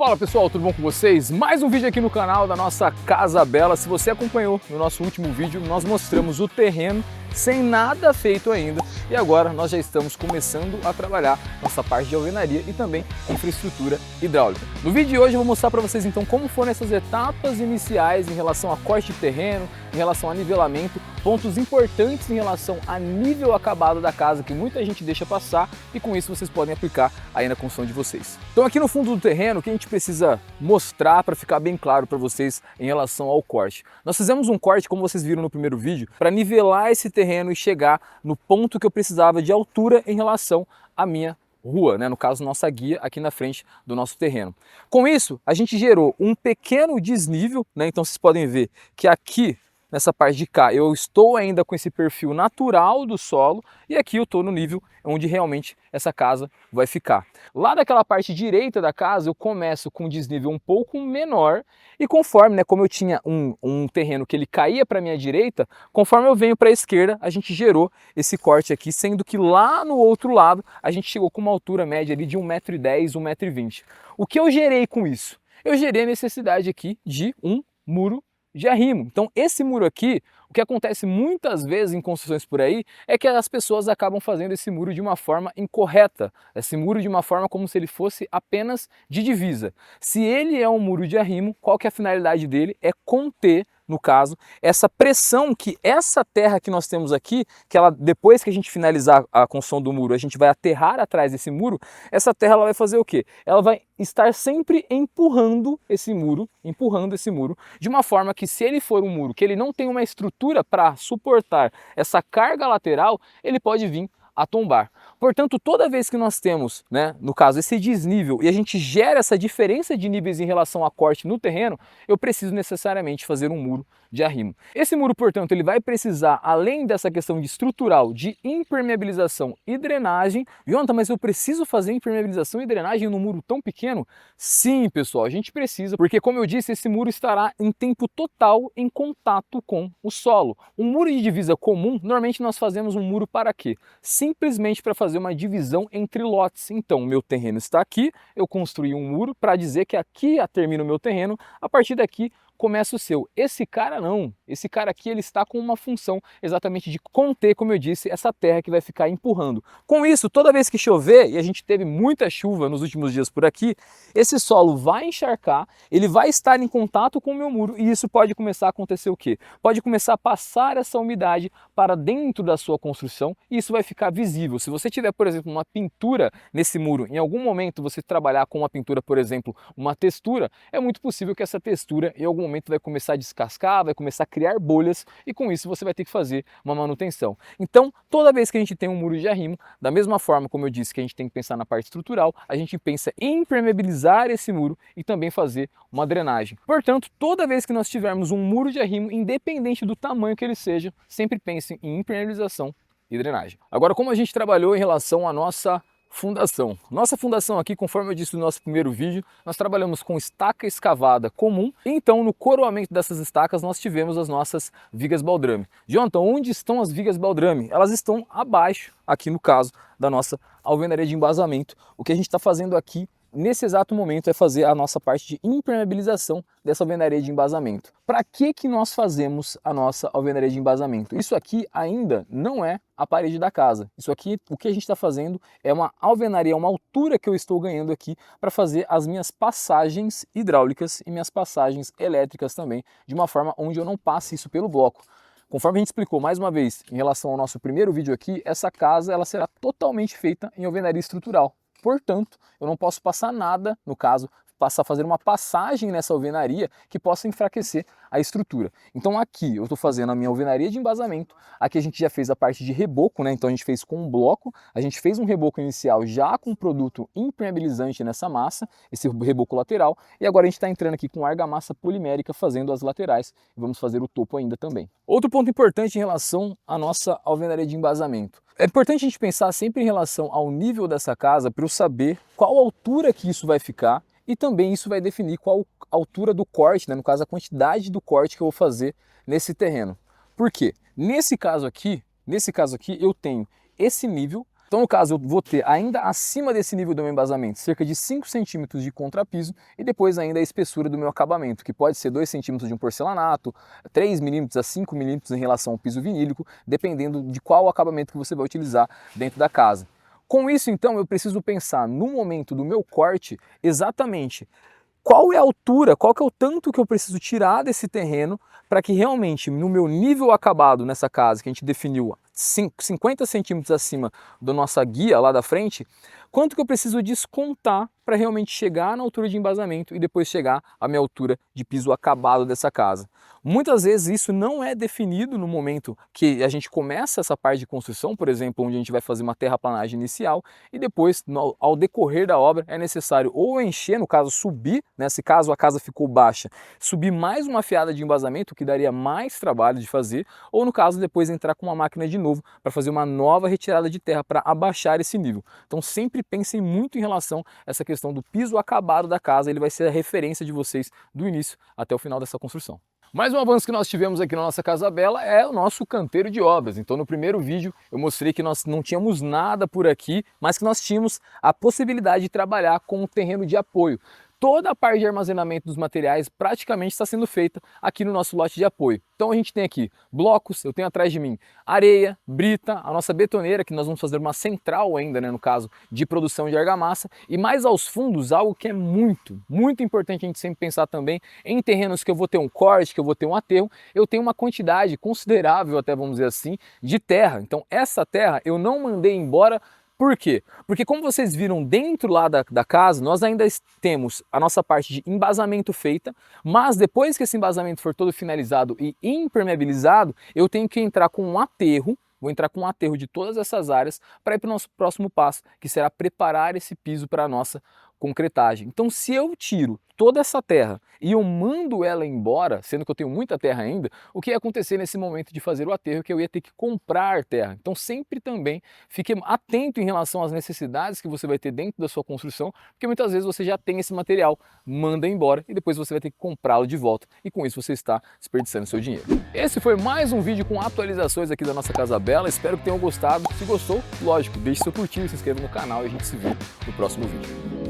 Fala pessoal, tudo bom com vocês? Mais um vídeo aqui no canal da nossa Casa Bela. Se você acompanhou no nosso último vídeo, nós mostramos o terreno sem nada feito ainda e agora nós já estamos começando a trabalhar nossa parte de alvenaria e também infraestrutura hidráulica. No vídeo de hoje eu vou mostrar para vocês então como foram essas etapas iniciais em relação a corte de terreno, em relação a nivelamento, pontos importantes em relação a nível acabado da casa que muita gente deixa passar e com isso vocês podem aplicar aí na construção de vocês. Então aqui no fundo do terreno, o que a gente precisa mostrar para ficar bem claro para vocês em relação ao corte. Nós fizemos um corte, como vocês viram no primeiro vídeo, para nivelar esse terreno e chegar no ponto que eu precisava de altura em relação à minha rua, né? No caso, nossa guia aqui na frente do nosso terreno. Com isso, a gente gerou um pequeno desnível, né? Então vocês podem ver que aqui nessa parte de cá eu estou ainda com esse perfil natural do solo e aqui eu estou no nível onde realmente essa casa vai ficar. Lá daquela parte direita da casa eu começo com um desnível um pouco menor e conforme, né, como eu tinha um terreno que ele caía para a minha direita, conforme eu venho para a esquerda a gente gerou esse corte aqui, sendo que lá no outro lado a gente chegou com uma altura média ali de 1,10 m, 1,20 m. O que eu gerei com isso? Eu gerei a necessidade aqui de um muro de arrimo. Então esse muro aqui, o que acontece muitas vezes em construções por aí é que as pessoas acabam fazendo esse muro de uma forma incorreta, esse muro de uma forma como se ele fosse apenas de divisa. Se ele é um muro de arrimo, qual que é a finalidade dele? É conter, no caso, essa pressão que essa terra que nós temos aqui, que ela, depois que a gente finalizar a construção do muro, a gente vai aterrar atrás desse muro, essa terra ela vai fazer o quê? Ela vai estar sempre empurrando esse muro, de uma forma que se ele for um muro que ele não tem uma estrutura para suportar essa carga lateral, ele pode vir a tombar. Portanto, toda vez que nós temos, né, no caso, esse desnível e a gente gera essa diferença de níveis em relação a corte no terreno, eu preciso necessariamente fazer um muro de arrimo. Esse muro, portanto, ele vai precisar, além dessa questão de estrutural, de impermeabilização e drenagem. Jonathan, mas eu preciso fazer impermeabilização e drenagem num muro tão pequeno? Sim, pessoal, a gente precisa, porque como eu disse, esse muro estará em tempo total em contato com o solo. Um muro de divisa comum, normalmente nós fazemos um muro para quê? Simplesmente para fazer uma divisão entre lotes. Então, o meu terreno está aqui, eu construí um muro para dizer que aqui termina o meu terreno, a partir daqui começa o seu. Esse cara não, esse cara aqui ele está com uma função exatamente de conter, como eu disse, essa terra que vai ficar empurrando. Com isso, toda vez que chover, e a gente teve muita chuva nos últimos dias por aqui, esse solo vai encharcar, ele vai estar em contato com o meu muro e isso pode começar a acontecer o quê? Pode começar a passar essa umidade para dentro da sua construção e isso vai ficar visível. Se você tiver, por exemplo, uma pintura nesse muro, em algum momento você trabalhar com uma pintura, por exemplo, uma textura, é muito possível que essa textura em algum momento vai começar a descascar, vai começar a criar bolhas e com isso você vai ter que fazer uma manutenção. Então, toda vez que a gente tem um muro de arrimo, da mesma forma como eu disse que a gente tem que pensar na parte estrutural, a gente pensa em impermeabilizar esse muro e também fazer uma drenagem. Portanto, toda vez que nós tivermos um muro de arrimo, independente do tamanho que ele seja, sempre pense em impermeabilização e drenagem. Agora, como a gente trabalhou em relação à nossa fundação. Nossa fundação aqui, conforme eu disse no nosso primeiro vídeo, nós trabalhamos com estaca escavada comum, e então no coroamento dessas estacas nós tivemos as nossas vigas baldrame. Jonathan, onde estão as vigas baldrame? Elas estão abaixo, aqui no caso da nossa alvenaria de embasamento. O que a gente está fazendo aqui nesse exato momento é fazer a nossa parte de impermeabilização dessa alvenaria de embasamento. Para que nós fazemos a nossa alvenaria de embasamento? Isso aqui ainda não é a parede da casa. Isso aqui, o que a gente está fazendo é uma alvenaria, uma altura que eu estou ganhando aqui para fazer as minhas passagens hidráulicas e minhas passagens elétricas também, de uma forma onde eu não passe isso pelo bloco. Conforme a gente explicou mais uma vez em relação ao nosso primeiro vídeo aqui, essa casa ela será totalmente feita em alvenaria estrutural. Portanto, eu não posso passar nada, no caso, passar a fazer uma passagem nessa alvenaria que possa enfraquecer a estrutura. Então aqui eu estou fazendo a minha alvenaria de embasamento, aqui a gente já fez a parte de reboco, né? Então a gente fez com um bloco, a gente fez um reboco inicial já com produto impermeabilizante nessa massa, esse reboco lateral, e agora a gente está entrando aqui com argamassa polimérica fazendo as laterais e vamos fazer o topo ainda também. Outro ponto importante em relação à nossa alvenaria de embasamento. É importante a gente pensar sempre em relação ao nível dessa casa para eu saber qual altura que isso vai ficar e também isso vai definir qual a altura do corte, né? No caso a quantidade do corte que eu vou fazer nesse terreno. Por quê? Nesse caso aqui eu tenho esse nível Então, no caso, eu vou ter ainda acima desse nível do meu embasamento cerca de 5 centímetros de contrapiso e depois ainda a espessura do meu acabamento, que pode ser 2 centímetros de um porcelanato, 3 milímetros a 5 milímetros em relação ao piso vinílico, dependendo de qual acabamento que você vai utilizar dentro da casa. Com isso, então, eu preciso pensar no momento do meu corte exatamente qual é a altura, qual que é o tanto que eu preciso tirar desse terreno para que realmente no meu nível acabado nessa casa, que a gente definiu 50 centímetros acima da nossa guia lá da frente, quanto que eu preciso descontar para realmente chegar na altura de embasamento e depois chegar à minha altura de piso acabado dessa casa. Muitas vezes isso não é definido no momento que a gente começa essa parte de construção, por exemplo, onde a gente vai fazer uma terraplanagem inicial e depois, ao decorrer da obra, é necessário ou encher, no caso subir, né, se caso a casa ficou baixa, subir mais uma fiada de embasamento, que daria mais trabalho de fazer, ou no caso depois entrar com uma máquina de novo para fazer uma nova retirada de terra para abaixar esse nível. Então sempre pensem muito em relação a essa questão do piso acabado da casa, ele vai ser a referência de vocês do início até o final dessa construção. Mais um avanço que nós tivemos aqui na nossa Casa Bela é o nosso canteiro de obras. Então no primeiro vídeo eu mostrei que nós não tínhamos nada por aqui, mas que nós tínhamos a possibilidade de trabalhar com um terreno de apoio. Toda a parte de armazenamento dos materiais praticamente está sendo feita aqui no nosso lote de apoio. Então a gente tem aqui blocos, eu tenho atrás de mim areia, brita, a nossa betoneira, que nós vamos fazer uma central ainda, né, no caso de produção de argamassa, e mais aos fundos algo que é muito importante a gente sempre pensar também em terrenos que eu vou ter um corte, que eu vou ter um aterro, eu tenho uma quantidade considerável, até vamos dizer assim, de terra. Então essa terra eu não mandei embora. Por quê? Porque como vocês viram dentro lá da casa, nós ainda temos a nossa parte de embasamento feita, mas depois que esse embasamento for todo finalizado e impermeabilizado, eu tenho que entrar com um aterro, vou entrar com um aterro de todas essas áreas para ir para o nosso próximo passo, que será preparar esse piso para a nossa concretagem. Então se eu tiro toda essa terra e eu mando ela embora, sendo que eu tenho muita terra ainda, o que ia acontecer nesse momento de fazer o aterro, que eu ia ter que comprar terra. Então sempre também fique atento em relação às necessidades que você vai ter dentro da sua construção, porque muitas vezes você já tem esse material, manda embora e depois você vai ter que comprá-lo de volta e com isso você está desperdiçando seu dinheiro. Esse foi mais um vídeo com atualizações aqui da nossa Casa Bela, espero que tenham gostado. Se gostou, lógico, deixe seu curtir, se inscreva no canal e a gente se vê no próximo vídeo.